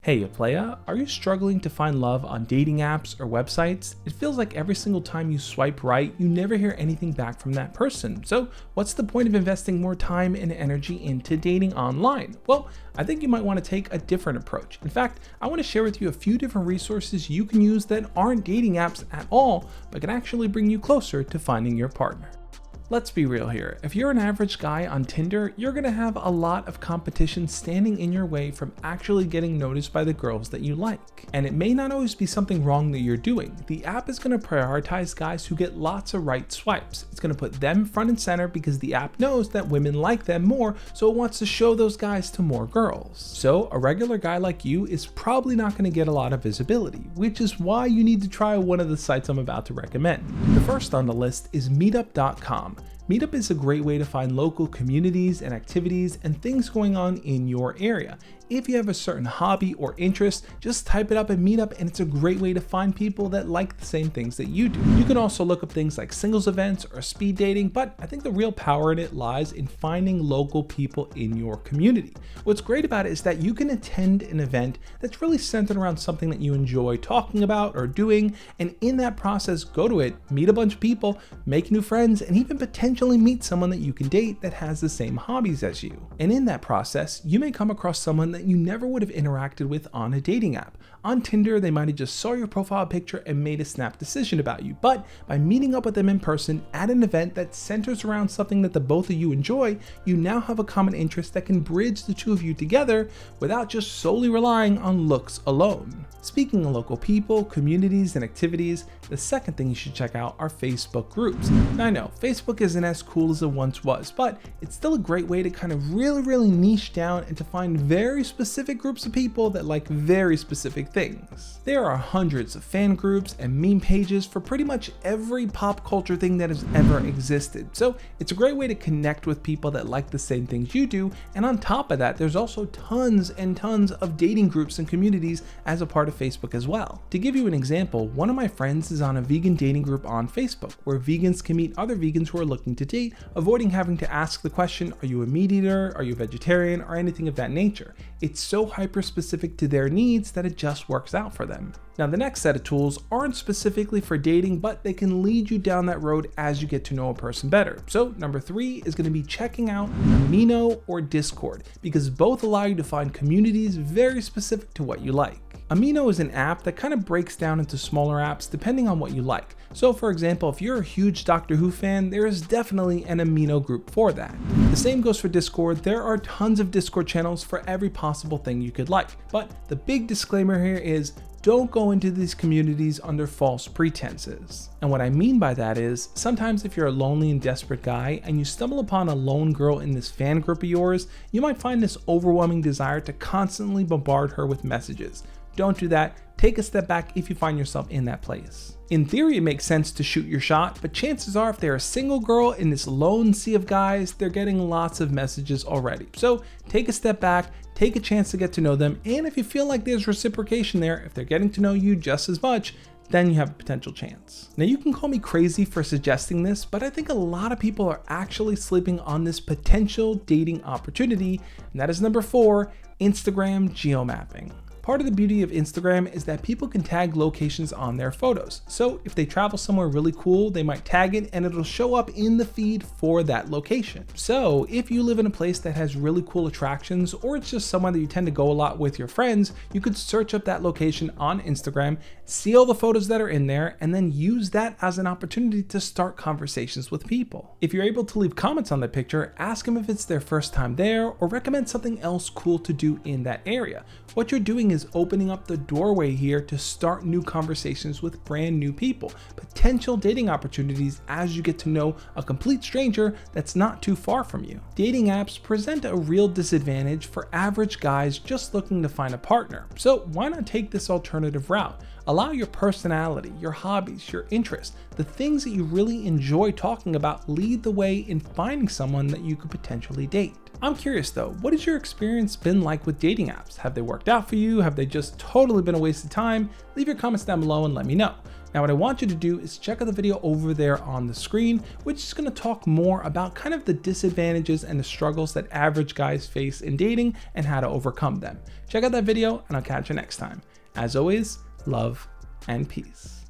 Hey, playa, are you struggling to find love on dating apps or websites? It feels like every single time you swipe right, you never hear anything back from that person. So, what's the point of investing more time and energy into dating online? Well, I think you might want to take a different approach. In fact, I want to share with you a few different resources you can use that aren't dating apps at all, but can actually bring you closer to finding your partner. Let's be real here. If you're an average guy on Tinder, you're gonna have a lot of competition standing in your way from actually getting noticed by the girls that you like. And it may not always be something wrong that you're doing. The app is gonna prioritize guys who get lots of right swipes. It's gonna put them front and center because the app knows that women like them more, so it wants to show those guys to more girls. So a regular guy like you is probably not gonna get a lot of visibility, which is why you need to try one of the sites I'm about to recommend. The first on the list is meetup.com. Meetup is a great way to find local communities and activities and things going on in your area. If you have a certain hobby or interest, just type it up at Meetup and it's a great way to find people that like the same things that you do. You can also look up things like singles events or speed dating, but I think the real power in it lies in finding local people in your community. What's great about it is that you can attend an event that's really centered around something that you enjoy talking about or doing, and in that process, go to it, meet a bunch of people, make new friends, and even potentially meet someone that you can date that has the same hobbies as you. And in that process, you may come across someone that you never would have interacted with on a dating app. On Tinder, they might have just saw your profile picture and made a snap decision about you, but by meeting up with them in person at an event that centers around something that the both of you enjoy, you now have a common interest that can bridge the two of you together without just solely relying on looks alone. Speaking of local people, communities, and activities, the second thing you should check out are Facebook groups. Now I know, Facebook isn't as cool as it once was, but it's still a great way to kind of really niche down and to find very specific groups of people that like very specific things. There are hundreds of fan groups and meme pages for pretty much every pop culture thing that has ever existed. So it's a great way to connect with people that like the same things you do. And on top of that, there's also tons and tons of dating groups and communities as a part of Facebook as well. To give you an example, one of my friends is on a vegan dating group on Facebook where vegans can meet other vegans who are looking to date, avoiding having to ask the question, are you a meat eater, are you a vegetarian, or anything of that nature. It's so hyper specific to their needs that it just works out for them. Now the next set of tools aren't specifically for dating, but they can lead you down that road as you get to know a person better. So number 3 is going to be checking out Amino or Discord, because both allow you to find communities very specific to what you like. Amino is an app that kind of breaks down into smaller apps depending on what you like. So for example, if you're a huge Doctor Who fan, there is definitely an Amino group for that. The same goes for Discord. There are tons of Discord channels for every possible thing you could like. But the big disclaimer here is don't go into these communities under false pretenses. And what I mean by that is, sometimes if you're a lonely and desperate guy and you stumble upon a lone girl in this fan group of yours, you might find this overwhelming desire to constantly bombard her with messages. Don't do that. Take a step back if you find yourself in that place. In theory, it makes sense to shoot your shot, but chances are if they're a single girl in this lone sea of guys, they're getting lots of messages already. So take a step back, take a chance to get to know them, and if you feel like there's reciprocation there, if they're getting to know you just as much, then you have a potential chance. Now you can call me crazy for suggesting this, but I think a lot of people are actually sleeping on this potential dating opportunity, and that is number 4, Instagram geo-mapping. Part of the beauty of Instagram is that people can tag locations on their photos. So if they travel somewhere really cool, they might tag it and it'll show up in the feed for that location. So if you live in a place that has really cool attractions, or it's just somewhere that you tend to go a lot with your friends, you could search up that location on Instagram, see all the photos that are in there, and then use that as an opportunity to start conversations with people. If you're able to leave comments on the picture, ask them if it's their first time there, or recommend something else cool to do in that area. What you're doing is opening up the doorway here to start new conversations with brand new people, potential dating opportunities as you get to know a complete stranger that's not too far from you. Dating apps present a real disadvantage for average guys just looking to find a partner. So why not take this alternative route? Allow your personality, your hobbies, your interests, the things that you really enjoy talking about lead the way in finding someone that you could potentially date. I'm curious though, what has your experience been like with dating apps? Have they worked out for you? Have they just totally been a waste of time? Leave your comments down below and let me know. Now what I want you to do is check out the video over there on the screen, which is going to talk more about kind of the disadvantages and the struggles that average guys face in dating and how to overcome them. Check out that video and I'll catch you next time. As always, love and peace.